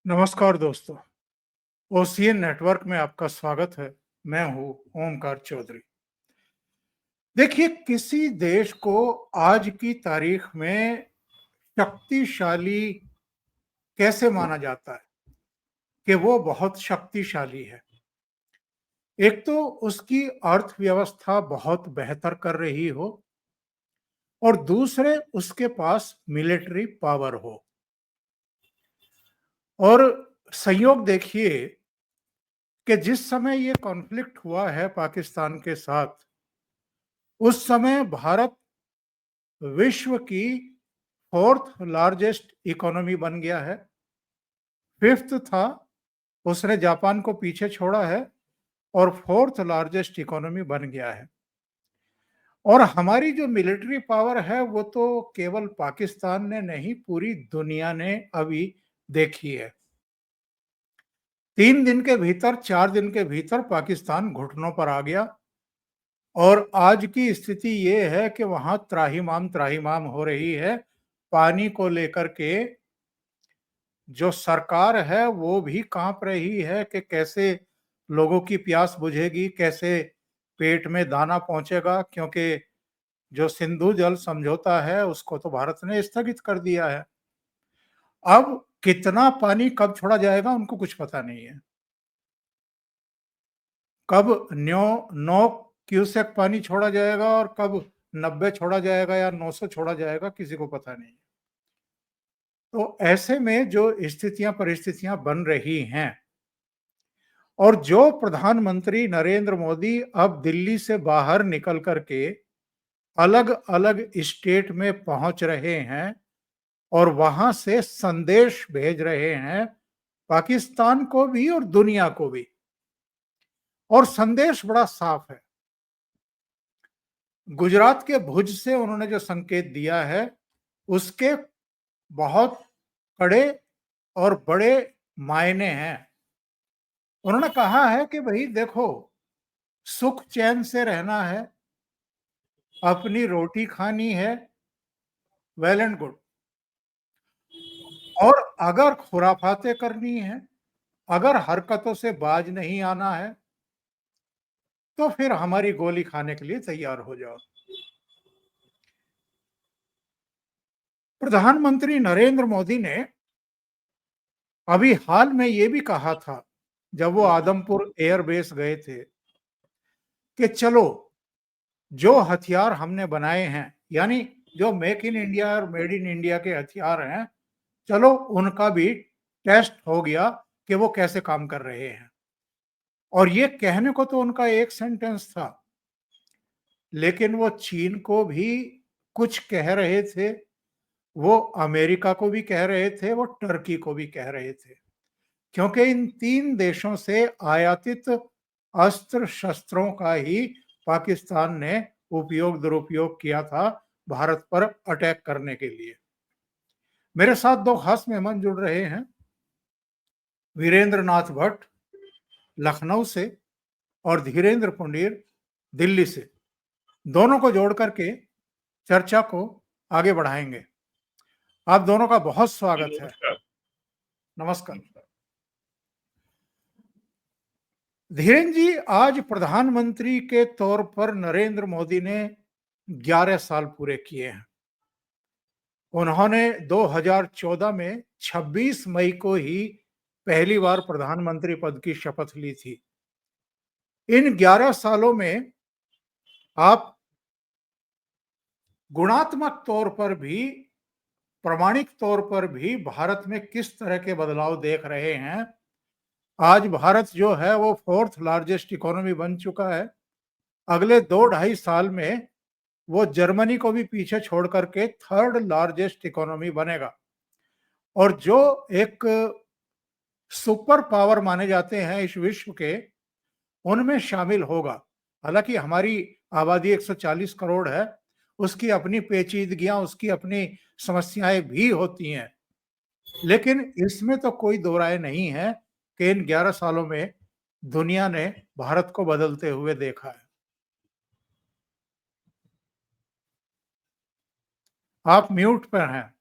नमस्कार दोस्तों, ocean network में आपका स्वागत है। मैं हूँ ओमकार चौधरी। देखिए, किसी देश को आज की तारीख में शक्तिशाली कैसे माना जाता है कि वो बहुत शक्तिशाली है। एक तो उसकी अर्थव्यवस्था बहुत बेहतर कर रही हो और दूसरे उसके पास मिलिट्री पावर हो। और संयोग देखिए कि जिस समय ये कॉन्फ्लिक्ट हुआ है पाकिस्तान के साथ, उस समय भारत विश्व की फोर्थ लार्जेस्ट इकोनॉमी बन गया है। फिफ्थ था, उसने जापान को पीछे छोड़ा है और फोर्थ लार्जेस्ट इकोनॉमी बन गया है। और हमारी जो मिलिट्री पावर है वो तो केवल पाकिस्तान ने नहीं, पूरी दुनिया ने अभी देखी है। 3 दिन के भीतर, 4 दिन के भीतर पाकिस्तान घुटनों पर आ गया और आज की स्थिति ये है कि वहां त्राहिमाम त्राहिमाम हो रही है। पानी को लेकर के जो सरकार है वो भी कांप रही है कि कैसे लोगों की प्यास बुझेगी, कैसे पेट में दाना पहुंचेगा, क्योंकि जो सिंधु जल समझौता है उसको तो भारत ने स्थगित कर दिया है। अब कितना पानी कब छोड़ा जाएगा उनको कुछ पता नहीं है। कब 9 क्यूसेक पानी छोड़ा जाएगा और कब 90 छोड़ा जाएगा या 900 छोड़ा जाएगा, किसी को पता नहीं। तो ऐसे में जो स्थितियां परिस्थितियां बन रही हैं और जो प्रधानमंत्री नरेंद्र मोदी अब दिल्ली से बाहर निकल करके अलग अलग स्टेट में पहुंच रहे हैं और वहां से संदेश भेज रहे हैं पाकिस्तान को भी और दुनिया को भी। और संदेश बड़ा साफ है। गुजरात के भुज से उन्होंने जो संकेत दिया है उसके बहुत कड़े और बड़े मायने हैं। उन्होंने कहा है कि भाई देखो, सुख चैन से रहना है, अपनी रोटी खानी है, वेल एंड गुड। और अगर खुराफाते करनी है, अगर हरकतों से बाज नहीं आना है, तो फिर हमारी गोली खाने के लिए तैयार हो जाओ। प्रधानमंत्री नरेंद्र मोदी ने अभी हाल में ये भी कहा था, जब वो आदमपुर एयरबेस गए थे, कि चलो जो हथियार हमने बनाए हैं, यानी जो मेक इन इंडिया और मेड इन इंडिया के हथियार हैं, चलो उनका भी टेस्ट हो गया कि वो कैसे काम कर रहे हैं। और ये कहने को तो उनका एक सेंटेंस था, लेकिन वो चीन को भी कुछ कह रहे थे, वो अमेरिका को भी कह रहे थे, वो टर्की को भी कह रहे थे, क्योंकि इन 3 देशों से आयातित अस्त्र शस्त्रों का ही पाकिस्तान ने उपयोग दुरुपयोग किया था भारत पर अटैक करने के लिए। मेरे साथ 2 खास मेहमान जुड़ रहे हैं, वीरेंद्र नाथ भट्ट लखनऊ से और धीरेन्द्र पुंडीर दिल्ली से। दोनों को जोड़ करके चर्चा को आगे बढ़ाएंगे। आप दोनों का बहुत जी, स्वागत है। नमस्कार। नमस्कार। धीरेन्द्र जी, आज प्रधानमंत्री के तौर पर नरेंद्र मोदी ने 11 साल पूरे किए हैं। उन्होंने 2014 में 26 मई को ही पहली बार प्रधानमंत्री पद की शपथ ली थी। इन 11 सालों में आप गुणात्मक तौर पर भी, प्रामाणिक तौर पर भी भारत में किस तरह के बदलाव देख रहे हैं? आज भारत जो है वो फोर्थ लार्जेस्ट इकोनॉमी बन चुका है। अगले 2 ढाई साल में वो जर्मनी को भी पीछे छोड़ करके थर्ड लार्जेस्ट इकोनॉमी बनेगा और जो एक सुपर पावर माने जाते हैं इस विश्व के, उनमें शामिल होगा। हालांकि हमारी आबादी 140 करोड़ है, उसकी अपनी पेचीदगियां, उसकी अपनी समस्याएं भी होती हैं, लेकिन इसमें तो कोई दो राय नहीं है कि इन 11 सालों में दुनिया ने भारत को बदलते हुए देखा है। आप म्यूट पर हैं।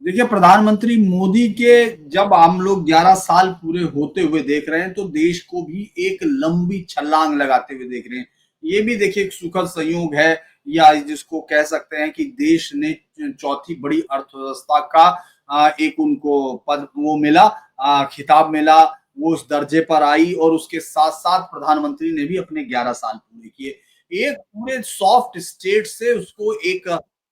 देखिए, प्रधानमंत्री मोदी के जब हम लोग 11 साल पूरे होते हुए देख रहे हैं, तो देश को भी एक लंबी छलांग लगाते हुए देख रहे हैं। ये भी देखिए एक सुखद संयोग है, या जिसको कह सकते हैं कि देश ने चौथी बड़ी अर्थव्यवस्था का एक उनको पद वो मिला, खिताब मिला, वो उस दर्जे पर आई, और उसके साथ साथ प्रधानमंत्री ने भी अपने 11 साल पूरे किए। एक पूरे सॉफ्ट स्टेट से उसको एक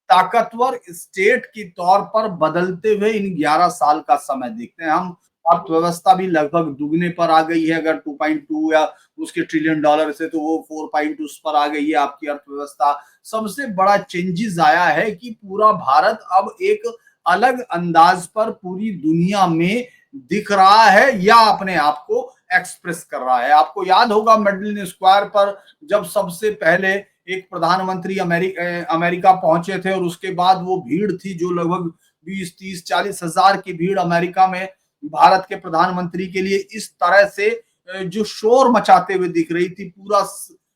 ताकतवर स्टेट के तौर पर बदलते हुए इन 11 साल का समय देखते हैं हम। अर्थव्यवस्था भी लगभग दुगने पर आ गई है, अगर 2.2 या उसके ट्रिलियन डॉलर से, तो वो 4.2 पर आ गई है आपकी अर्थव्यवस्था। सबसे बड़ा चेंजेस आया है कि पूरा भारत अब एक अलग अंदाज पर पूरी दुनिया में दिख रहा है, या अपने आप को एक्सप्रेस कर रहा है। आपको याद होगा मेडलिन स्क्वायर पर जब सबसे पहले एक प्रधानमंत्री अमेरिका पहुंचे थे, और उसके बाद वो भीड़ थी जो लगभग 20, 30, 40 हजार की भीड़ अमेरिका में भारत के प्रधानमंत्री के लिए इस तरह से जो शोर मचाते हुए दिख रही थी, पूरा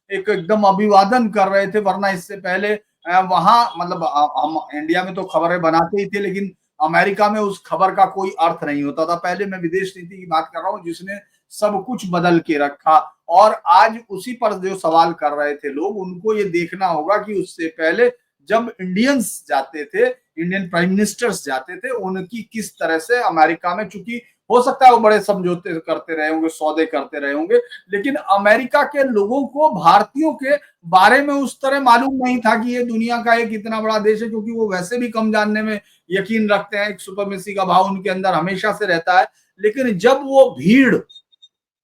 एक एकदम अभिवादन कर रहे थे। वरना इससे पहले वहां मतलब हम इंडिया में तो खबरें बनाते ही थे, लेकिन अमेरिका में उस खबर का कोई अर्थ नहीं होता था। पहले मैं विदेश नीति की बात कर रहा हूँ, जिसने सब कुछ बदल के रखा। और आज उसी पर जो सवाल कर रहे थे लोग, उनको ये देखना होगा कि उससे पहले जब इंडियंस जाते थे, इंडियन प्राइम मिनिस्टर्स जाते थे, उनकी किस तरह से अमेरिका में, चूंकि हो सकता है वो बड़े समझौते करते रहे होंगे, सौदे करते रहे होंगे, लेकिन अमेरिका के लोगों को भारतीयों के बारे में उस तरह मालूम नहीं था कि ये दुनिया का एक इतना बड़ा देश है, क्योंकि वो वैसे भी कम जानने में यकीन रखते हैं। एक सुपरमेसी का भाव उनके अंदर हमेशा से रहता है। लेकिन जब वो भीड़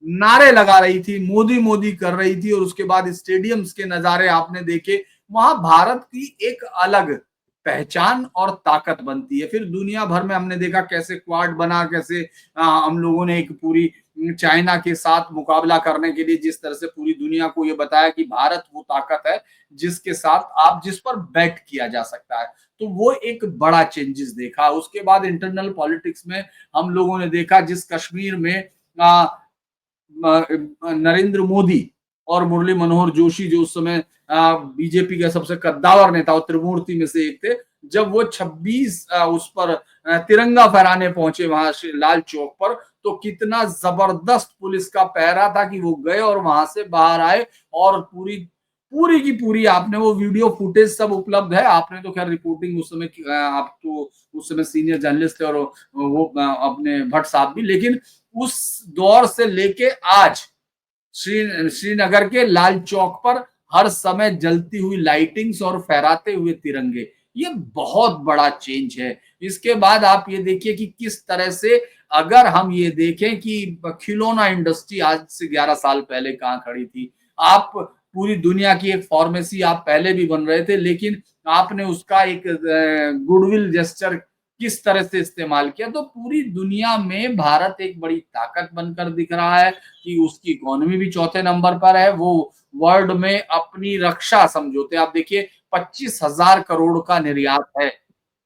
नारे लगा रही थी, मोदी मोदी कर रही थी, और उसके बाद स्टेडियम्स के नजारे आपने देखे, वहां भारत की एक अलग पहचान और ताकत बनती है। फिर दुनिया भर में हमने देखा कैसे क्वाड बना, कैसे हम लोगों ने एक पूरी चाइना के साथ मुकाबला करने के लिए जिस तरह से पूरी दुनिया को ये बताया कि भारत वो ताकत है जिसके साथ आप जिस पर बेट किया जा सकता है। तो वो एक बड़ा चेंजेस देखा। उसके बाद इंटरनल पॉलिटिक्स में हम लोगों ने देखा, जिस कश्मीर में नरेंद्र मोदी और मुरली मनोहर जोशी, जो उस समय बीजेपी का सबसे कद्दावर नेता और त्रिमूर्ति में से एक थे, जब वो 26 उस पर तिरंगा फहराने पहुंचे वहां लाल चौक पर, तो कितना जबरदस्त पुलिस का पहरा था कि वो गए और वहां से बाहर आए। और पूरी पूरी की पूरी आपने वो वीडियो फुटेज सब उपलब्ध है। आपने तो खैर रिपोर्टिंग उस समय आप तो उस समय सीनियर जर्नलिस्ट थे, और वो अपने भट्ट साहब भी, लेकिन उस दौर से लेके आज श्रीनगर के लाल चौक पर हर समय जलती हुई लाइटिंग्स और फहराते हुए तिरंगे, ये बहुत बड़ा चेंज है। इसके बाद आप ये देखिए कि किस तरह से, अगर हम ये देखें कि खिलौना इंडस्ट्री आज से 11 साल पहले कहाँ खड़ी थी। आप पूरी दुनिया की एक फार्मेसी आप पहले भी बन रहे थे, लेकिन आपने उसका एक गुडविल जेस्चर किस तरह से इस्तेमाल किया, तो पूरी दुनिया में भारत एक बड़ी ताकत बनकर दिख रहा है कि उसकी इकोनॉमी भी चौथे नंबर पर है। वो वर्ल्ड में अपनी रक्षा समझौते, आप देखिए 25,000 करोड़ का निर्यात है,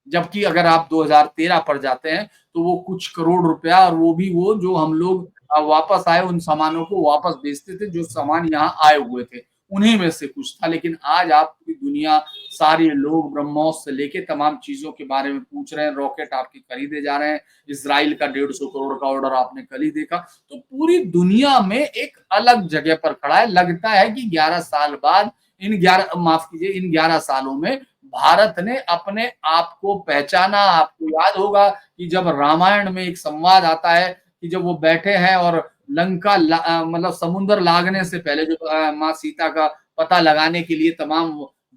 जबकि अगर आप 2013 पर जाते हैं तो वो कुछ करोड़ रुपया, और वो भी वो जो हम लोग वापस आए उन सामानों को वापस बेचते थे, जो सामान यहाँ आए हुए थे उन्हीं में से कुछ था। लेकिन आज आप पूरी दुनिया, सारे लोग ब्रह्मोस से लेके तमाम चीजों के बारे में पूछ रहे हैं। रॉकेट आपके खरीदे जा रहे हैं, इसराइल का 150 करोड़ का ऑर्डर आपने कल ही देखा। तो पूरी दुनिया में एक अलग जगह पर खड़ा है। लगता है कि 11 साल बाद, इन 11 माफ कीजिए, इन 11 सालों में भारत ने अपने आप को पहचाना। आपको याद होगा कि जब रामायण में एक संवाद आता है कि जब वो बैठे हैं और लंका मतलब समुद्र लागने से पहले जो माँ सीता का पता लगाने के लिए तमाम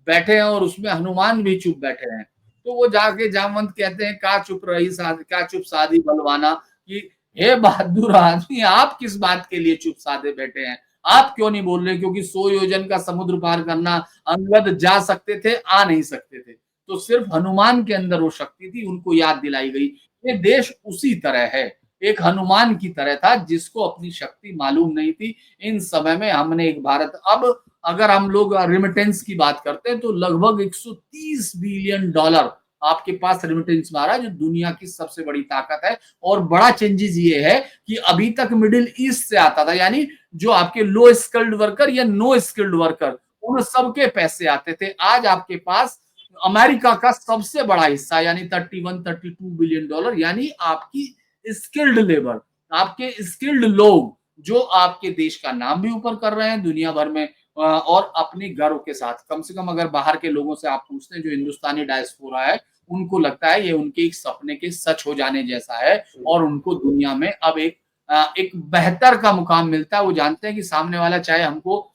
बैठे हैं, और उसमें हनुमान भी चुप बैठे हैं, तो वो जाके जामवंत कहते हैं का चुप रही साध, का चुप साधी बलवाना, कि हे बहादुर आदमी, आप किस बात के लिए चुप साधे बैठे हैं, आप क्यों नहीं बोल रहे? क्योंकि 100 योजन का समुद्र पार करना अंगद जा सकते थे, आ नहीं सकते थे, तो सिर्फ हनुमान के अंदर वो शक्ति थी, उनको याद दिलाई गई। ये देश उसी तरह है, एक हनुमान की तरह था जिसको अपनी शक्ति मालूम नहीं थी। इन समय में हमने एक भारत, अब अगर हम लोग रिमिटेंस की बात करते हैं तो लगभग 130 बिलियन डॉलर आपके पास रिमिटेंस में आ रहा है, जो दुनिया की सबसे बड़ी ताकत है। और बड़ा चेंजेस ये है कि अभी तक मिडिल ईस्ट से आता था, यानी जो आपके लो स्किल्ड वर्कर या नो स्किल्ड वर्कर, उन सबके पैसे आते थे। आज आपके पास अमेरिका का सबसे बड़ा हिस्सा यानी 31-32 बिलियन डॉलर, यानी आपकी स्किल्ड लेबर, आपके स्किल्ड लोग जो आपके देश का नाम भी ऊपर कर रहे हैं दुनिया भर में, और अपने गर्व के साथ। कम से कम अगर बाहर के लोगों से आप पूछते हैं जो हिंदुस्तानी डायस्पोरा है, उनको लगता है ये उनके एक सपने के सच हो जाने जैसा है, और उनको दुनिया में अब एक बेहतर का मुकाम मिलता है। वो जानते हैं कि सामने वाला चाहे हमको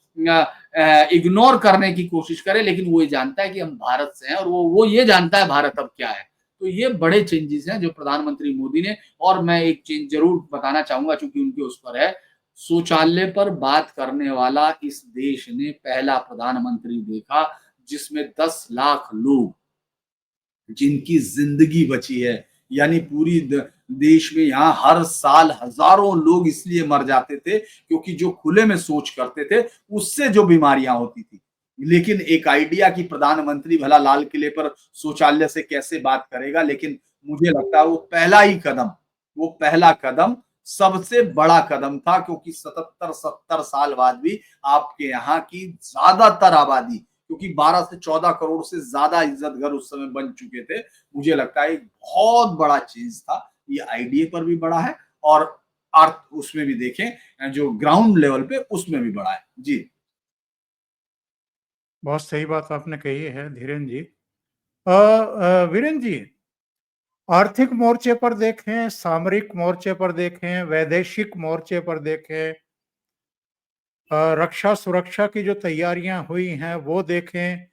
इग्नोर करने की कोशिश करे, लेकिन वो ये जानता है कि हम भारत से हैं, और वो ये जानता है भारत अब क्या है। तो ये बड़े चेंजेस हैं जो प्रधानमंत्री मोदी ने, और मैं एक चीज जरूर बताना चाहूंगा चूंकि उनके उस पर है, शौचालय पर बात करने वाला इस देश ने पहला प्रधानमंत्री देखा जिसमें 10 लाख लोग जिनकी जिंदगी बची है। यानी पूरी देश में यहाँ हर साल हजारों लोग इसलिए मर जाते थे क्योंकि जो खुले में शौच करते थे उससे जो बीमारियां होती थी। लेकिन एक आइडिया कि प्रधानमंत्री भला लाल किले पर शौचालय से कैसे बात करेगा, लेकिन मुझे लगता है वो पहला कदम सबसे बड़ा कदम था, क्योंकि 77-70 साल बाद भी आपके यहाँ की ज्यादातर आबादी, क्योंकि 12 से 14 करोड़ से ज्यादा इज्जत घर उस समय बन चुके थे, मुझे लगता है एक बहुत बड़ा चीज था। ये आईडीए पर भी बड़ा है और अर्थ उसमें भी देखें जो ग्राउंड लेवल पे उसमें भी बड़ा है। जी बहुत सही बात आपने कही है धीरेन्द्र जी। वीरेंद्र जी, आर्थिक मोर्चे पर देखें, सामरिक मोर्चे पर देखें, वैदेशिक मोर्चे पर देखें, रक्षा सुरक्षा की जो तैयारियां हुई हैं वो देखें,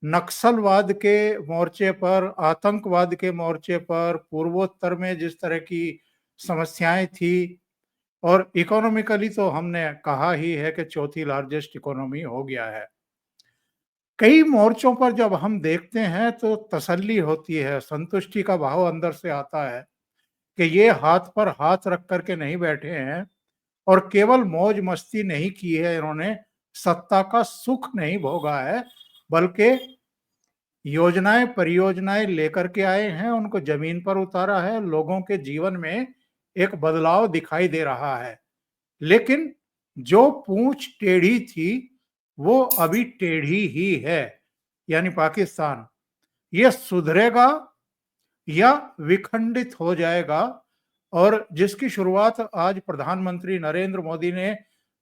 नक्सलवाद के मोर्चे पर, आतंकवाद के मोर्चे पर, पूर्वोत्तर में जिस तरह की समस्याएं थी, और इकोनॉमिकली तो हमने कहा ही है कि चौथी लार्जेस्ट इकोनॉमी हो गया है। कई मोर्चों पर जब हम देखते हैं तो तसल्ली होती है, संतुष्टि का भाव अंदर से आता है कि ये हाथ पर हाथ रख करके नहीं बैठे हैं और केवल मौज मस्ती नहीं की है इन्होंने, सत्ता का सुख नहीं भोगा है, बल्कि योजनाएं परियोजनाएं लेकर के आए हैं, उनको जमीन पर उतारा है, लोगों के जीवन में एक बदलाव दिखाई दे रहा है। लेकिन जो पूंछ टेढ़ी थी वो अभी टेढ़ी ही है, यानी पाकिस्तान। ये सुधरेगा या विखंडित हो जाएगा, और जिसकी शुरुआत आज प्रधानमंत्री नरेंद्र मोदी ने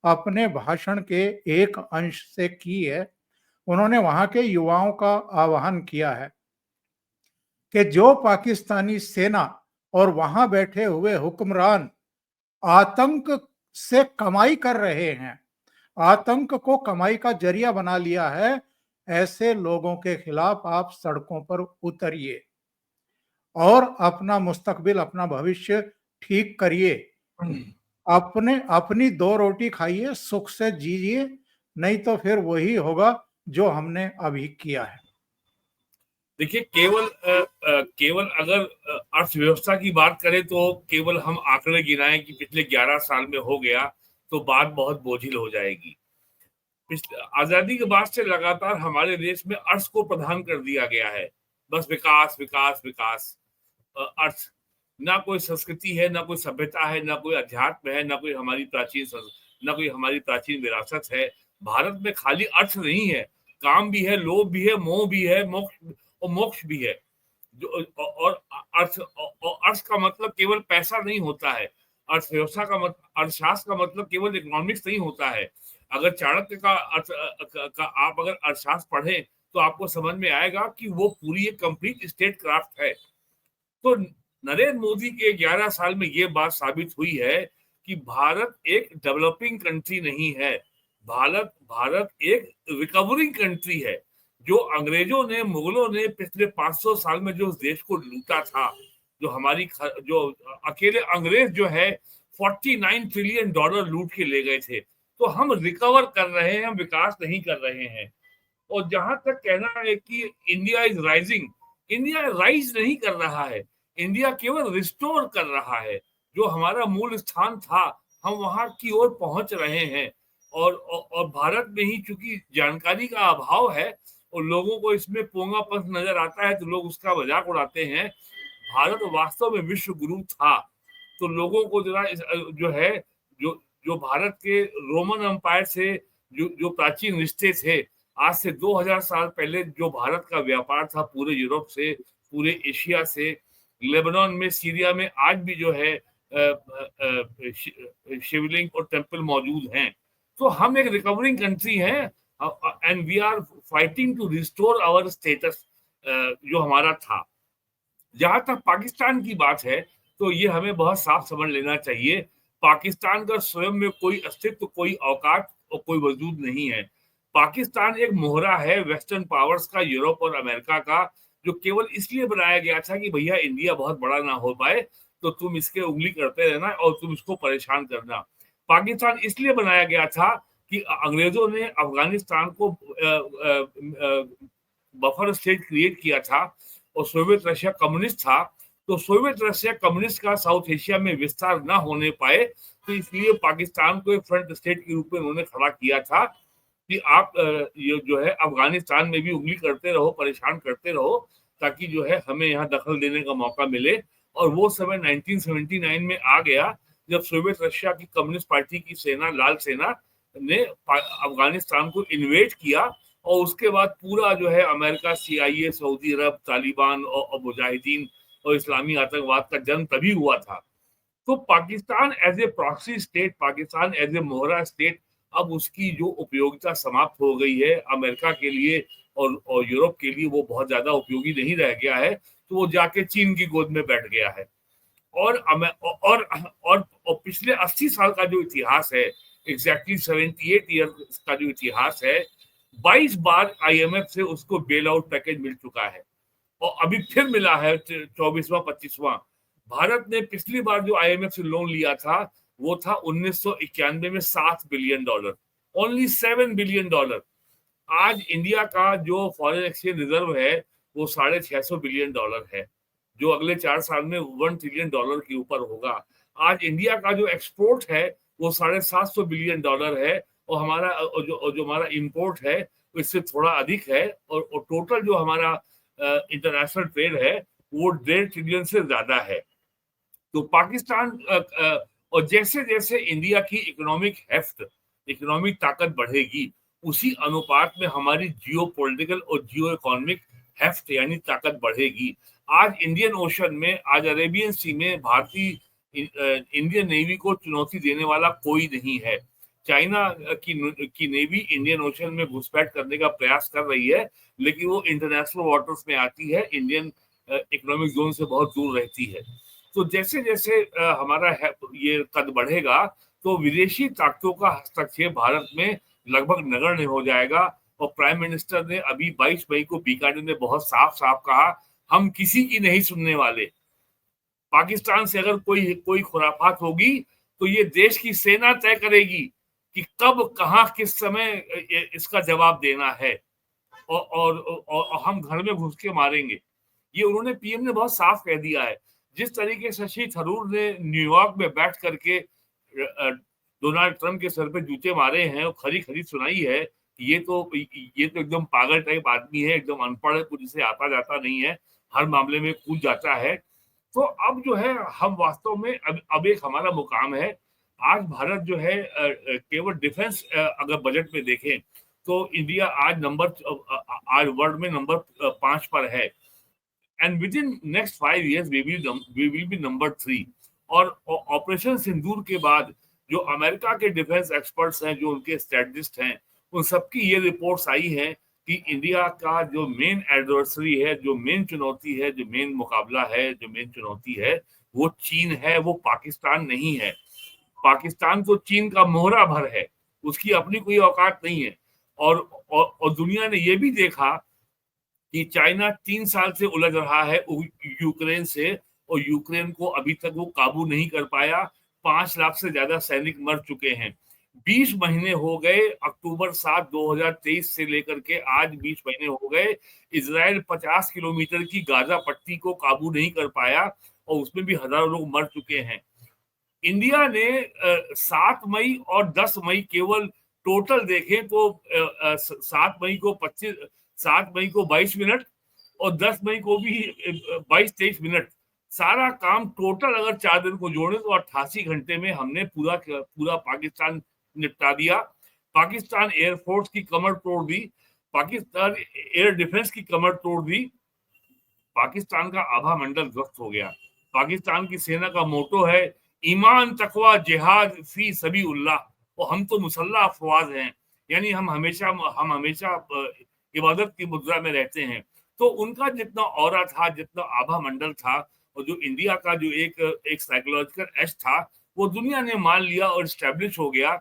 अपने भाषण के एक अंश से की है। उन्होंने वहां के युवाओं का आह्वान किया है कि जो पाकिस्तानी सेना और वहां बैठे हुए हुक्मरान आतंक से कमाई कर रहे हैं, आतंक को कमाई का जरिया बना लिया है, ऐसे लोगों के खिलाफ आप सड़कों पर उतरिए और अपना मुस्तकबिल, अपना भविष्य ठीक करिए। अपनी दो रोटी खाइए, सुख से जीजिए, नहीं तो फिर वही होगा जो हमने अभी किया है। देखिए, केवल अगर अर्थव्यवस्था की बात करें तो केवल हम आंकड़े गिनाएं कि पिछले 11 साल में हो गया तो बात बहुत बोझिल हो जाएगी। आजादी के बाद से लगातार हमारे देश में अर्थ को प्रधान कर दिया गया है। बस विकास विकास विकास। अर्थ, ना कोई संस्कृति है, ना कोई सभ्यता है, ना कोई अध्यात्म है, ना कोई हमारी प्राचीन विरासत है। भारत में खाली अर्थ नहीं है, काम भी है, लोभ भी है, मोह भी है, मोक्ष भी है। और अर्थ का मतलब केवल पैसा नहीं होता है। अर्थव्यवस्था का अर्थशास्त्र का मतलब केवल इकोनॉमिक्स नहीं होता है। अगर चाणक्य का आप अगर अर्थशास्त्र पढ़ें तो आपको समझ में आएगा कि वो पूरी एक कंप्लीट स्टेट क्राफ्ट है। तो नरेंद्र मोदी के 11 साल में ये बात साबित हुई है कि भारत एक डेवलपिंग कंट्री नहीं है, भारत एक रिकवरिंग कंट्री है। जो अंग्रेजों ने, मुगलों ने पिछले 500 साल में जो देश को लूटा था, जो अकेले अंग्रेज जो है 49 ट्रिलियन डॉलर लूट के ले गए थे, तो हम रिकवर कर रहे हैं, हम विकास नहीं कर रहे हैं। और जहां तक कहना है कि India is rising, India rise नहीं कर रहा है, इंडिया केवल रिस्टोर कर रहा है। जो हमारा मूल स्थान था हम वहां की ओर पहुंच रहे हैं। और भारत में ही चूंकि जानकारी का अभाव है और लोगों को इसमें पोंगापंथ नजर आता है तो लोग उसका मजाक उड़ाते हैं। भारत वास्तव में विश्व गुरु था। तो लोगों को जरा जो है, जो जो भारत के रोमन एम्पायर से जो प्राचीन रिश्ते थे, आज से 2000 साल पहले जो भारत का व्यापार था पूरे यूरोप से, पूरे एशिया से, लेबनान में, सीरिया में आज भी जो है शिवलिंग और टेम्पल मौजूद हैं। तो हम एक रिकवरिंग कंट्री हैं and we are fighting to restore our status जो हमारा था। जहां तक पाकिस्तान की बात है तो ये हमें बहुत साफ समझ लेना चाहिए, पाकिस्तान का स्वयं में कोई अस्तित्व, कोई औकात और कोई वजूद नहीं है। पाकिस्तान एक मोहरा है वेस्टर्न पावर्स का, यूरोप और अमेरिका का, जो केवल इसलिए बनाया गया था कि भैया इंडिया बहुत बड़ा ना हो पाए तो तुम इसके उंगली करते रहना और तुम इसको परेशान करना। पाकिस्तान इसलिए बनाया गया था कि अंग्रेजों ने अफगानिस्तान को बफर स्टेट क्रिएट किया था और सोवियत रशिया कम्युनिस्ट था, तो सोवियत रशिया कम्युनिस्ट का साउथ एशिया में विस्तार ना होने पाए, तो इसलिए पाकिस्तान को एक फ्रंट स्टेट के रूप में उन्होंने खड़ा किया था कि आप ये जो है अफगानिस्तान में भी उंगली करते रहो, परेशान करते रहो, ताकि जो है हमें यहाँ दखल देने का मौका मिले। और वो समय 1979 में आ गया जब सोवियत रशिया की कम्युनिस्ट पार्टी की सेना, लाल सेना ने अफगानिस्तान को इन्वेड किया और उसके बाद पूरा जो है अमेरिका, CIA, सऊदी अरब, तालिबान और मुजाहिदीन और इस्लामी आतंकवाद का जन्म तभी हुआ था। तो Pakistan as a proxy state, Pakistan as a मोहरा स्टेट, अब उसकी जो उपयोगिता समाप्त हो गई है अमेरिका के लिए और यूरोप के लिए, वो बहुत ज्यादा उपयोगी नहीं रह गया है, तो वो जाके चीन की गोद में बैठ गया है। और पिछले 80 साल का जो इतिहास है, एग्जैक्टली 78 ईयर का जो इतिहास है, 22 बार IMF से उसको बेल आउट पैकेज मिल चुका है और अभी फिर मिला है 24वां 25वां। भारत ने पिछली बार जो IMF से लोन लिया था वो था 1991 में $7 बिलियन, ओनली $7 बिलियन। आज इंडिया का जो फॉरेन एक्सचेंज रिजर्व है वो $650 बिलियन है, जो अगले 4 साल में $1 ट्रिलियन के ऊपर होगा। आज इंडिया का जो एक्सपोर्ट है वो $750 बिलियन है और हमारा जो हमारा इंपोर्ट है इससे थोड़ा अधिक है और टोटल जो हमारा इंटरनेशनल ट्रेड है वो 1.5 ट्रिलियन से ज्यादा है। तो पाकिस्तान और जैसे जैसे इंडिया की इकोनॉमिक हेफ्ट, इकोनॉमिक ताकत बढ़ेगी, उसी अनुपात में हमारी जियो पॉलिटिकल और जियो इकोनॉमिक हेफ्ट यानी ताकत बढ़ेगी। आज इंडियन ओशन में, आज अरेबियन सी में भारतीय इंडियन नेवी को चुनौती देने वाला कोई नहीं है। चाइना की नेवी इंडियन ओशन में घुसपैठ करने का प्रयास कर रही है, लेकिन वो इंटरनेशनल वाटर्स में आती है, इंडियन इकोनॉमिक जोन से बहुत दूर रहती है। तो जैसे जैसे हमारा ये कद बढ़ेगा तो विदेशी ताकतों का हस्तक्षेप भारत में लगभग नगण्य हो जाएगा। और प्राइम मिनिस्टर ने अभी 22 मई को बीकानेर में बहुत साफ साफ कहा, हम किसी की नहीं सुनने वाले। पाकिस्तान से अगर कोई खुराफात होगी तो ये देश की सेना तय करेगी कि कब, कहां, किस समय इसका जवाब देना है और हम घर में घुस के मारेंगे। ये उन्होंने, PM ने बहुत साफ कह दिया है। जिस तरीके से शशि थरूर ने न्यूयॉर्क में बैठ करके डोनाल्ड ट्रंप के सर पे जूते मारे हैं और खरी खरी सुनाई है, ये तो एकदम पागल टाइप आदमी है, एकदम अनपढ़ है, कुछ इसे आता जाता नहीं है, हर मामले में कूद जाता है। तो अब जो है हम वास्तव में अब एक हमारा मुकाम है। आज भारत जो है केवल डिफेंस अगर बजट में देखें तो इंडिया आज वर्ल्ड में नंबर 5 पर है and with in next 5 years we will be number 3। और ऑपरेशन सिंदूर के बाद जो अमेरिका के डिफेंस एक्सपर्ट्स हैं, जो उनके स्ट्रेटजिस्ट हैं, उन सबकी ये रिपोर्ट्स आई हैं कि इंडिया का जो मेन एडवर्सरी है, जो मेन चुनौती है, जो मेन मुकाबला है, जो मेन चुनौती है, वो चीन है, वो पाकिस्तान नहीं है। पाकिस्तान तो चीन का मोहरा भर है, उसकी अपनी कोई औकात नहीं है। और दुनिया ने ये भी देखा कि चाइना 3 साल से उलझ रहा है यूक्रेन से और यूक्रेन को अभी तक वो काबू नहीं कर पाया। 5 लाख से ज्यादा सैनिक मर चुके हैं। 20 महीने हो गए, अक्टूबर 7, 2023 से लेकर के आज 20 महीने हो गए। इजराइल 50 किलोमीटर की गाजा पट्टी को काबू नहीं कर पाया और उसमें भी हजारों लोग मर चुके हैं। इंडिया ने 7 मई और 10 मई केवल टोटल देखें तो 7 मई को 22 मिनट और 10 मई को भी 22-23 मिनट, सारा काम टोटल अगर 4 दिन को जोड़े तो 88 घंटे में हमने पूरा पाकिस्तान निपटा दिया। पाकिस्तान एयरफोर्स की कमर तोड़ दी। पाकिस्तान एयर डिफेंस की कमर तोड़ दी, पाकिस्तान का आभा मंडल ध्वस्त हो गया। पाकिस्तान की सेना का मोटो है ईमान तकवा जिहाद फी सभी उल्लाह, और हम तो मुसल्ला अफवाज हैं, यानी हम हमेशा इबादत की मुद्रा में रहते हैं। तो उनका जितना औरा था, जितना आभा मंडल था, और जो इंडिया का जो एक साइकोलॉजिकल एज था, वो दुनिया ने मान लिया और स्टैब्लिश हो गया।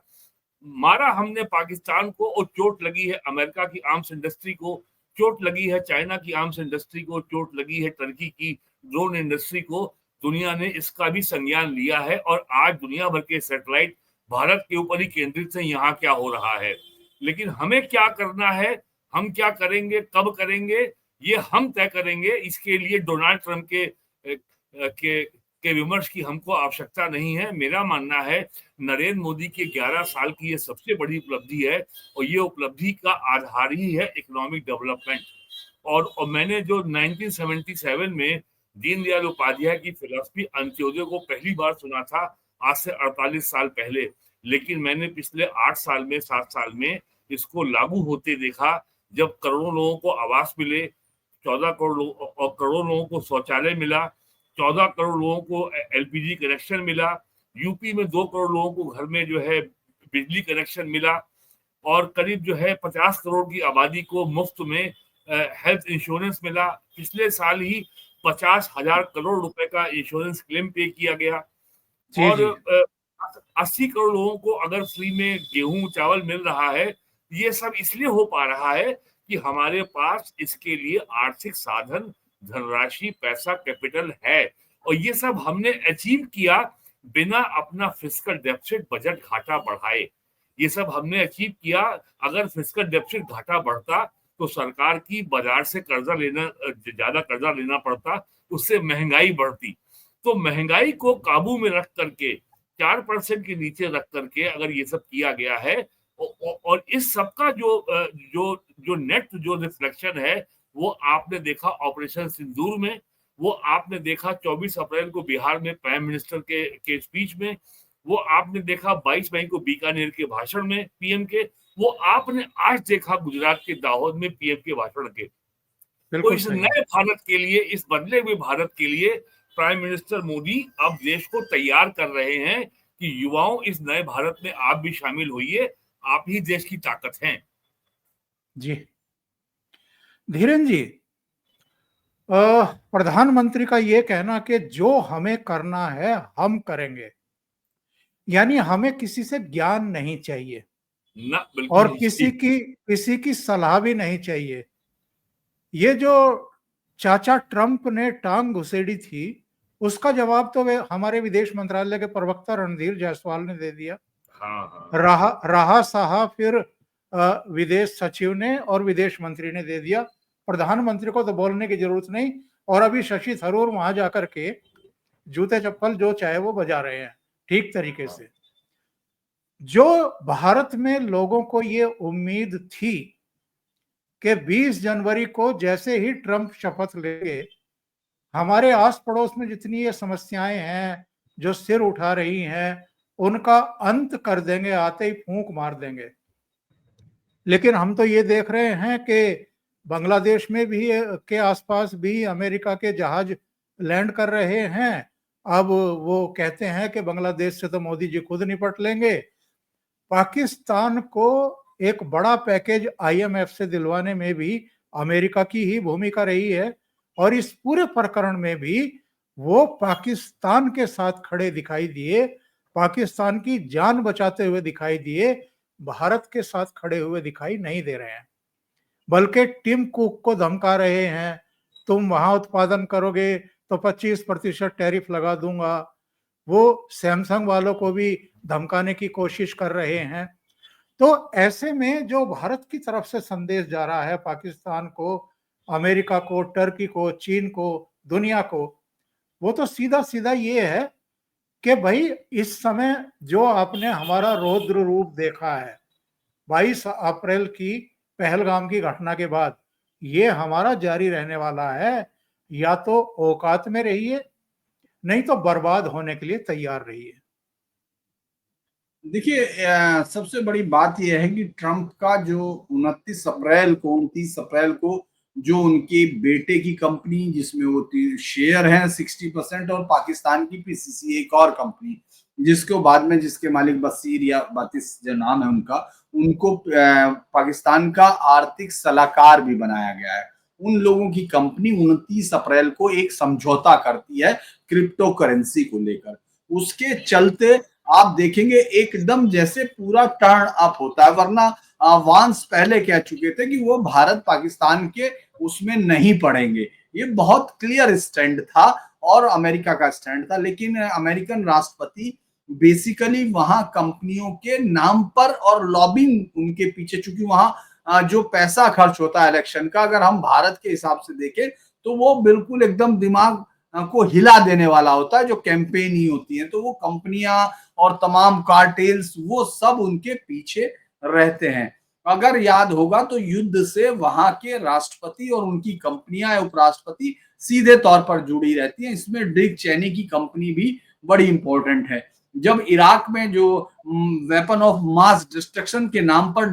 मारा हमने पाकिस्तान को, और चोट लगी है अमेरिका की आर्म्स इंडस्ट्री को, चोट लगी है चाइना की आर्म्स इंडस्ट्री को, चोट लगी है टर्की की ड्रोन इंडस्ट्री को। दुनिया ने इसका भी संज्ञान लिया है, और आज दुनिया भर के सैटेलाइट भारत के ऊपर ही केंद्रित है, यहाँ क्या हो रहा है। लेकिन हमें क्या करना है, हम क्या करेंगे, कब करेंगे, ये हम तय करेंगे। इसके लिए डोनाल्ड ट्रंप के विमर्श की हमको आवश्यकता नहीं है। मेरा मानना है नरेंद्र मोदी के 11 साल की ये सबसे बड़ी उपलब्धि है, और ये उपलब्धि का आधार ही है इकोनॉमिक डेवलपमेंट। और मैंने जो 1977 में दीनदयाल उपाध्याय की फिलॉसफी अंत्योदय को पहली बार सुना था, आज से 48 साल पहले, लेकिन मैंने पिछले 8 साल में 7 साल में इसको लागू होते देखा। जब करोड़ों लोगों को आवास मिले, 14 करोड़ लोगों को शौचालय मिला, 14 करोड़ लोगों को एलपीजी कनेक्शन मिला, यूपी में 2 करोड़ लोगों को घर में जो है बिजली कनेक्शन मिला, और करीब जो है 50 करोड़ की आबादी को मुफ्त में हेल्थ इंश्योरेंस मिला। पिछले साल ही 50,000 करोड़ रुपए का इंश्योरेंस क्लेम पे किया गया, और 80 करोड़ लोगों को अगर फ्री में गेहूं चावल मिल रहा है। ये सब इसलिए हो पा रहा है कि हमारे पास इसके लिए आर्थिक साधन, धनराशि, पैसा, कैपिटल है, और ये सब हमने अचीव किया बिना अपना फिस्कल डेफिसिट, बजट घाटा बढ़ाए। ये सब हमने अचीव किया। अगर फिस्कल डेफिसिट घाटा बढ़ता तो सरकार की बाजार से ज्यादा कर्जा लेना पड़ता, उससे महंगाई बढ़ती। तो महंगाई को काबू में रख करके 4% के नीचे रख करके अगर ये सब किया गया है, और इस सब का जो नेट जो रिफ्लेक्शन है, वो आपने देखा ऑपरेशन सिंदूर में, वो आपने देखा 24 अप्रैल को बिहार में प्राइम मिनिस्टर के स्पीच में, वो आपने देखा 22 मई को बीकानेर के भाषण में पीएम के, वो आपने आज देखा गुजरात के दाहोद में पीएम के भाषण के। तो इस नए भारत के लिए, इस बदले हुए भारत के लिए प्राइम मिनिस्टर मोदी अब देश को तैयार कर रहे हैं कि युवाओं, इस नए भारत में आप भी शामिल होइए, आप ही देश की ताकत हैं। जी धीरेन जी, प्रधानमंत्री का ये कहना कि जो हमें करना है हम करेंगे, यानी हमें किसी से ज्ञान नहीं चाहिए ना, बिल्कुल, और किसी की सलाह भी नहीं चाहिए। ये जो चाचा ट्रंप ने टांग घुसेड़ी थी, उसका जवाब तो हमारे विदेश मंत्रालय के प्रवक्ता रणधीर जायसवाल ने दे दिया। हाँ। रहा साहब फिर विदेश सचिव ने और विदेश मंत्री ने दे दिया। प्रधानमंत्री को तो बोलने की जरूरत नहीं, और अभी शशि थरूर वहां जाकर के जूते चप्पल जो चाहे वो बजा रहे हैं ठीक तरीके से। जो भारत में लोगों को ये उम्मीद थी कि 20 जनवरी को जैसे ही ट्रंप शपथ लेंगे, हमारे आस पड़ोस में जितनी ये समस्याएं हैं जो सिर उठा रही हैं, उनका अंत कर देंगे, आते ही फूंक मार देंगे। लेकिन हम तो ये देख रहे हैं कि बांग्लादेश में भी के आसपास भी अमेरिका के जहाज लैंड कर रहे हैं। अब वो कहते हैं कि बांग्लादेश से तो मोदी जी खुद निपट लेंगे। पाकिस्तान को एक बड़ा पैकेज आईएमएफ से दिलवाने में भी अमेरिका की ही भूमिका रही है, और इस पूरे प्रकरण में भी वो पाकिस्तान के साथ खड़े दिखाई दिए, पाकिस्तान की जान बचाते हुए दिखाई दिए, भारत के साथ खड़े हुए दिखाई नहीं दे रहे हैं। बल्कि टिम कुक को धमका रहे हैं, तुम वहां उत्पादन करोगे तो 25% टैरिफ लगा दूंगा। वो सैमसंग वालों को भी धमकाने की कोशिश कर रहे हैं। तो ऐसे में जो भारत की तरफ से संदेश जा रहा है पाकिस्तान को, अमेरिका को, टर्की को, चीन को, दुनिया को, वो तो सीधा सीधा ये है कि भाई इस समय जो आपने हमारा रौद्र रूप देखा है 22 अप्रैल की पहलगाम की घटना के बाद, ये हमारा जारी रहने वाला है। या तो औकात में रहिए, नहीं तो बर्बाद होने के लिए तैयार रहिए। देखिए सबसे बड़ी बात यह है कि ट्रंप का जो 29 अप्रैल को जो उनके बेटे की कंपनी जिसमें वो शेयर हैं 60% और पाकिस्तान की पीसीसी एक और कंपनी जिसको बाद में जिसके मालिक बसीर या बातिस जो नाम है उनका उनको पाकिस्तान का आर्थिक सलाहकार भी बनाया गया है। उन लोगों की कंपनी 29 अप्रैल को एक समझौता करती है क्रिप्टो करेंसी को लेकर। उसके चलते आप देखेंगे एकदम जैसे पूरा टर्न अप होता है, वरना वांस पहले कह चुके थे कि वो भारत पाकिस्तान के उसमें नहीं पड़ेंगे। ये बहुत क्लियर स्टैंड था और अमेरिका का स्टैंड था, लेकिन अमेरिकन राष्ट्रपति बेसिकली वहां कंपनियों के नाम पर और लॉबिंग उनके पीछे, चूंकि वहां जो पैसा खर्च होता है इलेक्शन का, अगर हम भारत के हिसाब से देखें तो वो बिल्कुल एकदम दिमाग को हिला देने वाला होता है। जो कैंपेन ही होती है तो वो कंपनियां और तमाम कार्टेल्स वो सब उनके पीछे रहते हैं। अगर याद होगा तो युद्ध से वहां के राष्ट्रपति और उनकी कंपनियां उपराष्ट्रपति सीधे तौर पर जुड़ी रहती हैं। इसमें डिक चैनी की कंपनी भी बड़ी इंपॉर्टेंट है। जब इराक में जो वेपन ऑफ मास डिस्ट्रक्शन के नाम पर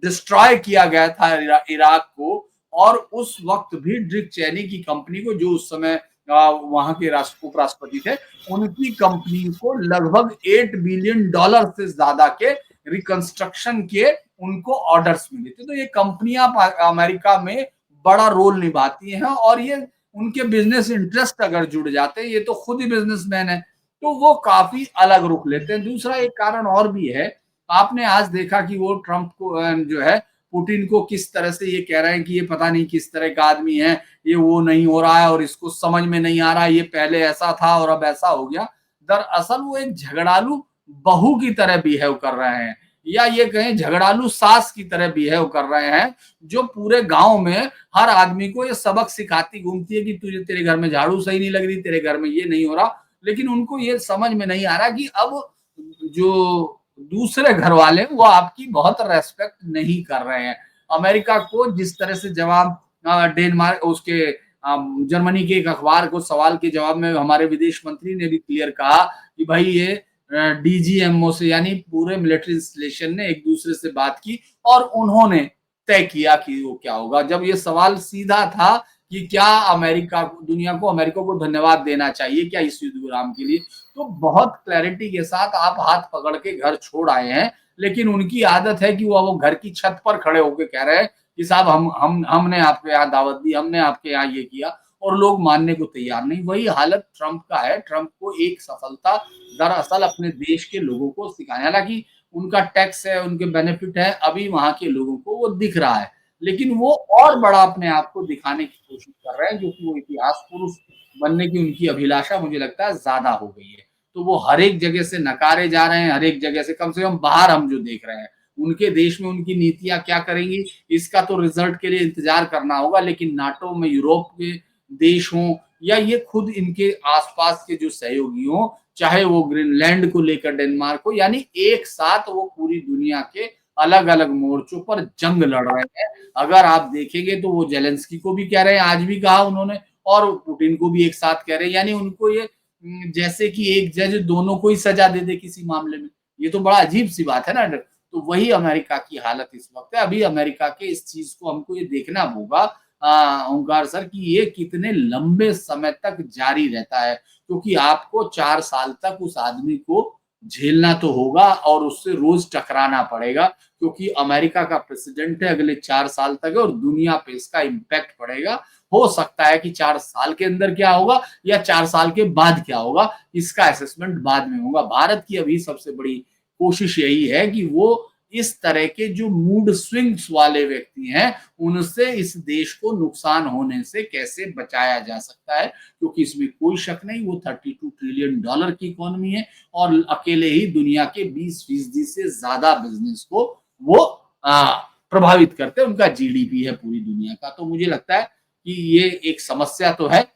डिस्ट्रॉय किया गया था इराक को, और उस वक्त भी डिक चैनी की कंपनी को, जो उस समय वहां के उपराष्ट्रपति थे, उनकी कंपनी को लगभग $8 बिलियन से ज्यादा के रिकंस्ट्रक्शन के उनको ऑर्डर्स मिले थे। तो ये कंपनियां अमेरिका में बड़ा रोल निभाती हैं और ये उनके बिजनेस इंटरेस्ट अगर जुड़ जाते हैं, ये तो खुद ही बिजनेसमैन है, तो वो काफी अलग रुख लेते हैं। दूसरा एक कारण और भी है, आपने आज देखा कि वो ट्रंप को जो है पुतिन को किस तरह से ये कह रहे हैं कि ये पता नहीं किस तरह का आदमी है, ये वो नहीं हो रहा है और इसको समझ में नहीं आ रहा है, ये पहले ऐसा था और अब ऐसा हो गया। दरअसल वो एक झगड़ालू बहू की तरह बिहेव कर रहे हैं, या ये कहें झगड़ालू सास की तरह बिहेव कर रहे हैं, जो पूरे गांव में हर आदमी को ये सबक सिखाती घूमती है कि तुझे, तेरे घर में झाड़ू सही नहीं लग रही, तेरे घर में ये नहीं हो रहा। लेकिन उनको ये समझ में नहीं आ रहा कि अब जो दूसरे घर वाले वो आपकी बहुत रेस्पेक्ट नहीं कर रहे हैं। अमेरिका को जिस तरह से जवाब डेनमार्क उसके जर्मनी के एक अखबार को सवाल के जवाब में हमारे विदेश मंत्री ने भी क्लियर कहा कि भाई ये डीजीएमओ से यानी पूरे मिलिट्री इंस्टॉलेशन ने एक दूसरे से बात की और उन्होंने तय किया कि वो क्या होगा। जब ये सवाल सीधा था कि क्या अमेरिका दुनिया को अमेरिका को धन्यवाद देना चाहिए क्या इस युद्ध विराम के लिए, तो बहुत क्लैरिटी के साथ आप हाथ पकड़ के घर छोड़ आए हैं। लेकिन उनकी आदत है कि वो घर की छत पर खड़े होकर कह रहे हैं कि साहब हमने आपके यहाँ दावत दी, हमने आपके यहाँ ये किया, और लोग मानने को तैयार नहीं। वही हालत ट्रंप का है। ट्रंप को एक सफलता दरअसल अपने देश के लोगों को सिखाने, हालांकि उनका टैक्स है, उनके बेनिफिट है, अभी वहां के लोगों को वो दिख रहा है, लेकिन वो और बड़ा अपने आप को दिखाने की कोशिश कर रहे हैं, जो कि वो इतिहास पुरुष बनने की उनकी अभिलाषा मुझे लगता है ज्यादा हो गई है। तो वो हर एक जगह से नकारे जा रहे हैं, हर एक जगह से, कम बाहर हम जो देख रहे हैं उनके देश में उनकी नीतियां क्या करेंगी इसका तो रिजल्ट के लिए इंतजार करना होगा। लेकिन नाटो में यूरोप के देश हों या ये खुद इनके आसपास के जो सहयोगी हों, चाहे वो ग्रीनलैंड को लेकर डेनमार्क हो, यानी एक साथ वो पूरी दुनिया के अलग अलग मोर्चों पर जंग लड़ रहे हैं। अगर आप देखेंगे तो वो जेलेंस्की को भी कह रहे हैं, आज भी कहा उन्होंने, और पुतिन को भी एक साथ कह रहे हैं, यानी उनको ये जैसे कि एक जज दोनों को ही सजा दे दे किसी मामले में। ये तो बड़ा अजीब सी बात है ना। तो वही अमेरिका की हालत इस वक्त है। अभी अमेरिका के इस चीज को हमको ये देखना होगा ओंकार सर कि ये कितने लंबे समय तक जारी रहता है, क्योंकि आपको 4 साल तक उस आदमी को झेलना तो होगा और उससे रोज टकराना पड़ेगा, क्योंकि अमेरिका का प्रेसिडेंट है, अगले 4 साल तक है और दुनिया पे इसका इम्पैक्ट पड़ेगा। हो सकता है कि 4 साल के अंदर क्या होगा या 4 साल के बाद क्या होगा, इसका असेसमेंट बाद में होगा। भारत की अभी सबसे बड़ी कोशिश यही है कि वो इस तरह के जो मूड स्विंग्स वाले व्यक्ति हैं उनसे इस देश को नुकसान होने से कैसे बचाया जा सकता है, क्योंकि इसमें कोई शक नहीं वो $32 ट्रिलियन की इकोनॉमी है और अकेले ही दुनिया के 20% से ज्यादा बिजनेस को वो प्रभावित करते हैं। उनका जीडीपी है पूरी दुनिया का। तो मुझे लगता है कि ये एक समस्या तो है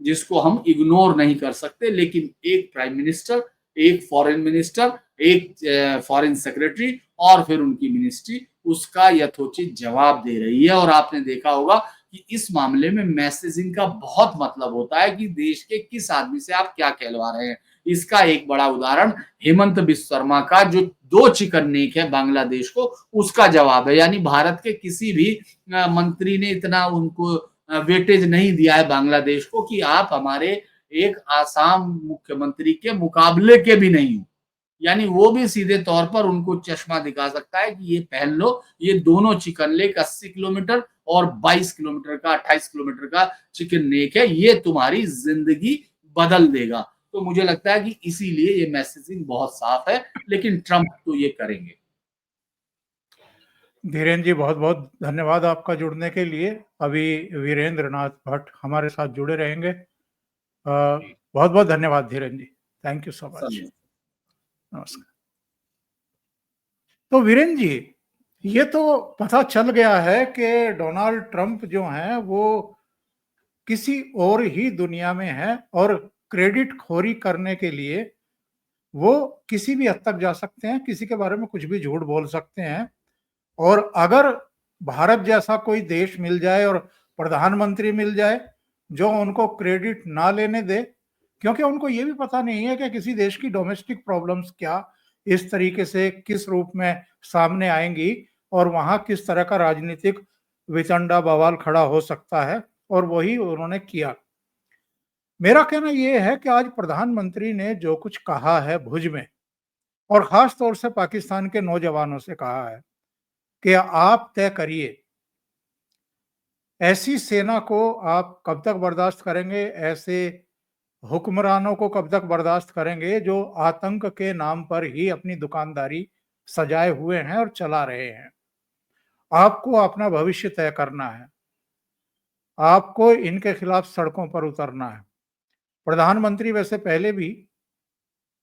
जिसको हम इग्नोर नहीं कर सकते, लेकिन एक प्राइम मिनिस्टर, एक फॉरेन मिनिस्टर, एक फॉरेन सेक्रेटरी और फिर उनकी मिनिस्ट्री उसका यथोचित जवाब दे रही है। और आपने देखा होगा कि इस मामले में मैसेजिंग का बहुत मतलब होता है कि देश के किस आदमी से आप क्या कहलवा रहे हैं। इसका एक बड़ा उदाहरण हेमंत बिस्व शर्मा का जो 2 चिकन नेक है बांग्लादेश को, उसका जवाब है। यानी भारत के किसी भी मंत्री ने इतना उनको वेटेज नहीं दिया है बांग्लादेश को कि आप हमारे एक आसाम मुख्यमंत्री के मुकाबले के भी नहीं हो। यानी वो भी सीधे तौर पर उनको चश्मा दिखा सकता है कि ये पहन लो, ये दोनों चिकन लेक 80 किलोमीटर और 22 किलोमीटर का 28 किलोमीटर का चिकन नेक है, ये तुम्हारी जिंदगी बदल देगा। तो मुझे लगता है कि इसीलिए ये मैसेजिंग बहुत साफ है, लेकिन ट्रंप तो ये करेंगे। धीरेन जी, बहुत बहुत धन्यवाद आपका जुड़ने के लिए। अभी वीरेंद्र नाथ भट्ट हमारे साथ जुड़े रहेंगे। बहुत बहुत धन्यवाद धीरेन जी, थैंक यू सो मच। नमस्कार। तो वीरेंद्र जी, ये तो पता चल गया है कि डोनाल्ड ट्रंप जो हैं वो किसी और ही दुनिया में है और क्रेडिट खोरी करने के लिए वो किसी भी हद तक जा सकते हैं, किसी के बारे में कुछ भी झूठ बोल सकते हैं। और अगर भारत जैसा कोई देश मिल जाए और प्रधानमंत्री मिल जाए जो उनको क्रेडिट ना लेने दे, क्योंकि उनको ये भी पता नहीं है कि किसी देश की डोमेस्टिक प्रॉब्लम्स क्या इस तरीके से किस रूप में सामने आएंगी और वहां किस तरह का राजनीतिक वितंडा बवाल खड़ा हो सकता है, और वही उन्होंने किया। मेरा कहना यह है कि आज प्रधानमंत्री ने जो कुछ कहा है भुज में, और खास तौर से पाकिस्तान के नौजवानों से कहा है कि आप तय करिए, ऐसी सेना को आप कब तक बर्दाश्त करेंगे, ऐसे हुक्मरानों को कब तक बर्दाश्त करेंगे जो आतंक के नाम पर ही अपनी दुकानदारी सजाए हुए हैं और चला रहे हैं। आपको अपना भविष्य तय करना है, आपको इनके खिलाफ सड़कों पर उतरना है। प्रधानमंत्री वैसे पहले भी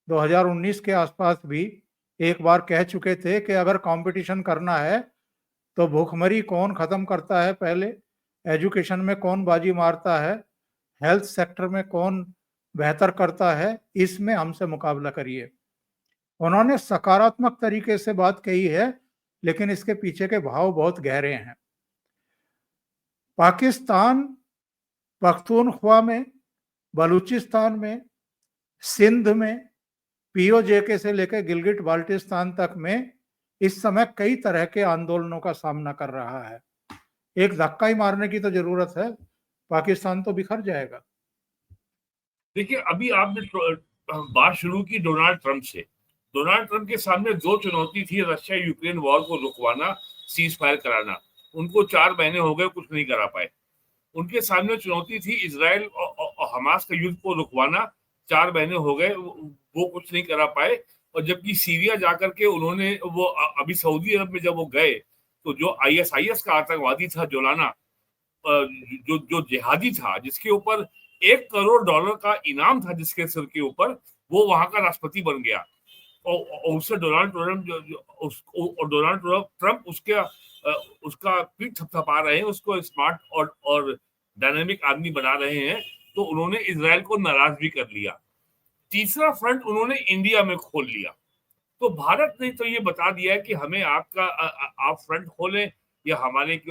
2019 के आसपास भी एक बार कह चुके थे कि अगर कंपटीशन करना है तो भूखमरी कौन खत्म करता है पहले, एजुकेशन में कौन बाजी मारता है, हेल्थ सेक्टर में कौन बेहतर करता है, इसमें हमसे मुकाबला करिए। उन्होंने सकारात्मक तरीके से बात कही है, लेकिन इसके पीछे के भाव बहुत गहरे हैं। पाकिस्तान पख्तूनख्वा में, बलूचिस्तान में, सिंध में, पीओजेके से लेकर गिलगिट बाल्टिस्तान तक में इस समय कई तरह के आंदोलनों का सामना कर रहा है। एक धक्का ही मारने की तो जरूरत है, पाकिस्तान तो बिखर जाएगा। देखिए, अभी आपने बात शुरू की डोनाल्ड ट्रंप से। डोनाल्ड ट्रंप के सामने 2 चुनौती थी, रशिया यूक्रेन वॉर को रुकवाना, सीज फायर कराना। उनको 4 महीने हो गए, कुछ नहीं करा पाए। उनके सामने चुनौती थी इजराइल और हमास का युद्ध को रुकवाना, 4 महीने हो गए, वो कुछ नहीं करा पाए। और जबकि सीरिया जाकर के उन्होंने वो अभी सऊदी अरब में जब वो गए तो जो ISIS का आतंकवादी था जोलाना, जो जो जिहादी था, जिसके ऊपर $1 करोड़ का इनाम था जिसके सिर के ऊपर, वो वहां का राष्ट्रपति बन गया। और उससे डोनाल्ड ट्रंप उसका पीठ थपथपा रहे हैं, उसको स्मार्ट और डायनामिक आदमी बना रहे हैं। तो उन्होंने इजराइल को नाराज भी कर लिया। तीसरा फ्रंट उन्होंने इंडिया में खोल लिया। तो भारत ने तो ये बता दिया है कि हमें आप फ्रंट खोलें या हमारे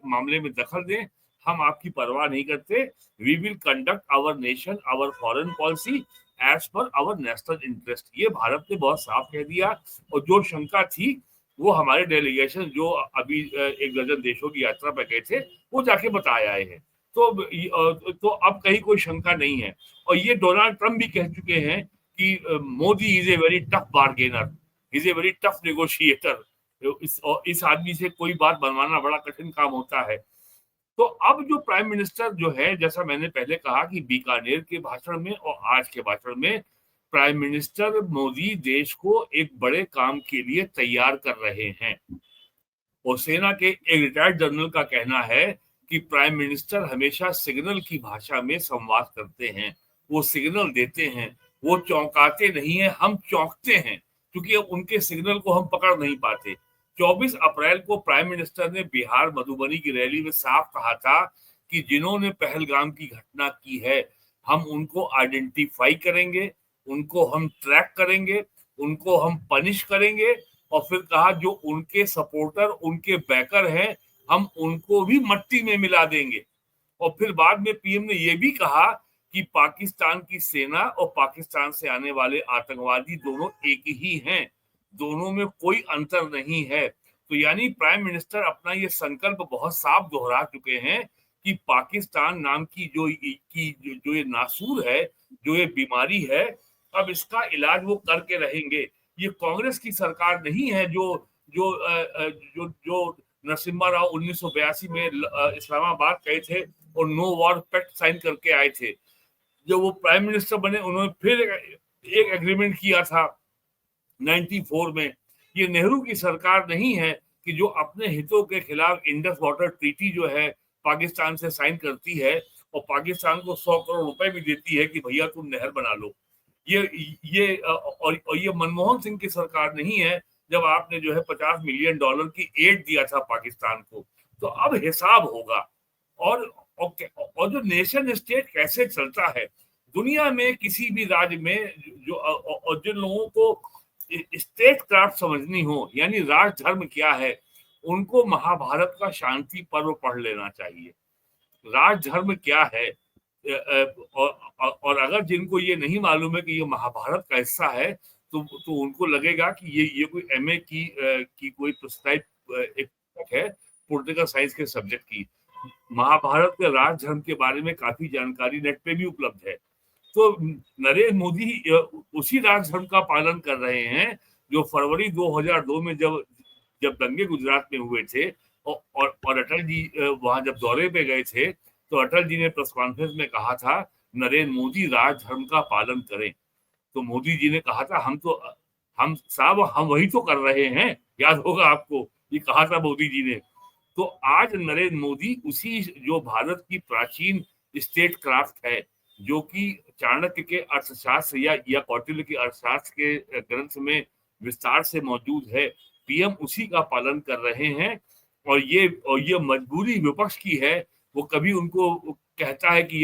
मामले में दखल दें, हम आपकी परवाह नहीं करते। We will conduct our nation, our foreign policy as per our national interest. ये भारत ने बहुत साफ कह दिया। और जो शंका थी वो हमारे डेलीगेशन जो अभी 1 दर्जन देशों की यात्रा पर गए थे वो जाके बताए आए हैं। तो अब कहीं कोई शंका नहीं है। और ये डोनाल्ड ट्रंप भी कह चुके हैं कि Modi is a very tough bargainer, is a very tough negotiator. इस आदमी से कोई बात बनवाना बड़ा कठिन काम होता है। तो अब जो प्राइम मिनिस्टर जो है, जैसा मैंने पहले कहा कि बीकानेर के भाषण में और आज के भाषण में प्राइम मिनिस्टर मोदी देश को एक बड़े काम के लिए तैयार कर रहे हैं। और सेना के एक रिटायर्ड जनरल का कहना है कि प्राइम मिनिस्टर हमेशा सिग्नल की भाषा में संवाद करते हैं, वो सिग्नल देते हैं, वो चौंकाते नहीं है, हम चौंकते हैं क्योंकि उनके सिग्नल को हम पकड़ नहीं पाते। 24 अप्रैल को प्राइम मिनिस्टर ने बिहार मधुबनी की रैली में साफ कहा था कि जिन्होंने पहलगाम की घटना की है हम उनको आइडेंटिफाई करेंगे, उनको हम ट्रैक करेंगे, उनको हम पनिश करेंगे। और फिर कहा जो उनके सपोर्टर, उनके बैकर हैं हम उनको भी मट्टी में मिला देंगे। और फिर बाद में पीएम ने यह भी कहा कि पाकिस्तान की सेना और पाकिस्तान से आने वाले आतंकवादी दोनों एक ही हैं, दोनों में कोई अंतर नहीं है। तो यानी प्राइम मिनिस्टर अपना ये संकल्प बहुत साफ दोहरा चुके हैं कि पाकिस्तान नाम की जो ये नासूर है, जो ये बीमारी है, अब इसका इलाज वो करके रहेंगे। ये कांग्रेस की सरकार नहीं है जो जो जो जो नरसिम्हा राव 1982 में इस्लामाबाद गए थे और नो वॉर पैक्ट साइन करके आए थे। जब वो प्राइम मिनिस्टर बने उन्होंने फिर एक एग्रीमेंट किया था 94 में। ये नेहरू की सरकार नहीं है कि जो अपने हितों के खिलाफ इंडस वाटर ट्रीटी जो है पाकिस्तान से साइन करती है और पाकिस्तान को 100 करोड़ रुपए भी देती है कि भैया तुम नहर बना लो। और ये मनमोहन सिंह की सरकार नहीं है जब आपने जो है $50 मिलियन की एड दिया था पाकिस्तान को। तो अब हिसाब होगा। और जो नेशन स्टेट कैसे चलता है दुनिया में, किसी भी राज्य में, और जिन लोगों को स्टेट क्राफ्ट समझनी हो, यानी राज धर्म क्या है, उनको महाभारत का शांति पर्व पढ़ लेना चाहिए। राज धर्म क्या है, और अगर जिनको ये नहीं मालूम है कि ये महाभारत का हिस्सा है तो उनको लगेगा कि ये कोई एमए की कोई प्रिस्क्राइब एक है पॉलिटिकल साइंस के सब्जेक्ट की। महाभारत के राज धर्म के बारे में काफी जानकारी नेट पे भी उपलब्ध है। तो नरेंद्र मोदी उसी राज धर्म का पालन कर रहे हैं जो फरवरी 2002 में जब दंगे गुजरात में हुए थे और अटल जी वहां जब दौरे पे गए थे तो अटल जी ने प्रेस कॉन्फ्रेंस में कहा था नरेंद्र मोदी राज धर्म का पालन करें। तो मोदी जी ने कहा था हम वही तो कर रहे हैं, याद होगा आपको, ये कहा था मोदी जी ने। तो आज नरेंद्र मोदी उसी जो भारत की प्राचीन स्टेट क्राफ्ट है, जो कि चाणक्य के अर्थशास्त्र या कौटिल्य के अर्थशास्त्र के ग्रंथ में विस्तार से मौजूद है, पीएम उसी का पालन कर रहे हैं। और ये मजबूरी विपक्ष की है। वो कभी उनको कहता है कि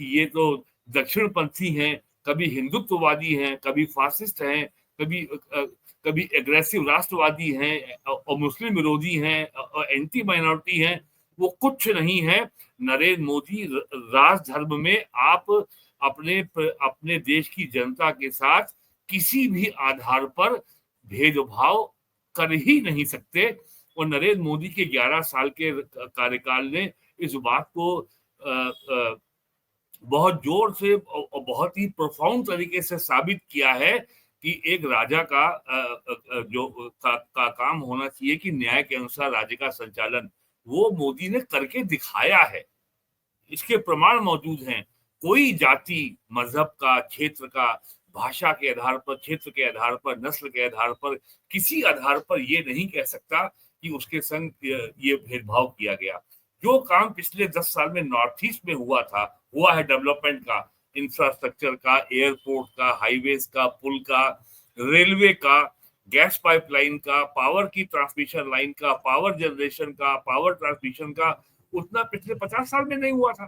ये तो दक्षिणपंथी हैं, कभी हिंदुत्ववादी हैं, कभी फासिस्ट हैं, कभी एग्रेसिव राष्ट्रवादी हैं और मुस्लिम विरोधी हैं और एंटी माइनॉरिटी हैं। वो कुछ नहीं है। नरेंद्र मोदी राज धर्म में आप अपने देश की जनता के साथ किसी भी आधार पर भेदभाव कर ही नहीं सकते। और नरेंद्र मोदी के 11 साल के कार्यकाल ने इस बात को बहुत जोर से और बहुत ही प्रोफाउंड तरीके से साबित किया है कि एक राजा का काम होना चाहिए कि न्याय के अनुसार राज्य का संचालन, वो मोदी ने करके दिखाया है। इसके प्रमाण मौजूद हैं। कोई जाति, मजहब का, क्षेत्र का, भाषा के आधार पर, क्षेत्र के आधार पर, नस्ल के आधार पर, किसी आधार पर ये नहीं कह सकता कि उसके संग ये भेदभाव किया गया। जो काम पिछले 10 साल में नॉर्थ ईस्ट में हुआ है डेवलपमेंट का, इंफ्रास्ट्रक्चर का, एयरपोर्ट का, हाईवेज का, पुल का, रेलवे का, गैस पाइपलाइन का, पावर की ट्रांसमिशन लाइन का, पावर जनरेशन का, पावर ट्रांसमिशन का, उतना पिछले 50 साल में नहीं हुआ था।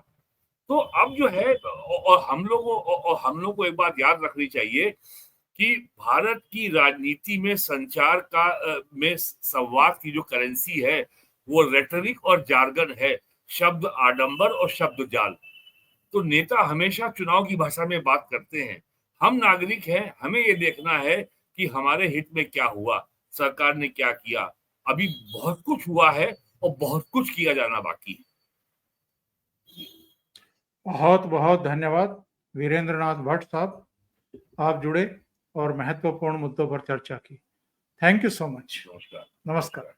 तो अब जो है, और हम लोगों को एक बात याद रखनी चाहिए कि भारत की राजनीति में संचार का में संवाद की जो करेंसी है वो रेटरिक और जार्गन है, शब्द आडंबर और शब्द जाल। तो नेता हमेशा चुनाव की भाषा में बात करते हैं। हम नागरिक हैं, हमें ये देखना है कि हमारे हित में क्या हुआ, सरकार ने क्या किया। अभी बहुत कुछ हुआ है और बहुत कुछ किया जाना बाकी है। बहुत बहुत धन्यवाद वीरेंद्रनाथ भट्ट साहब, आप जुड़े और महत्वपूर्ण मुद्दों पर चर्चा की। Thank you so much. नमस्कार। नमस्कार।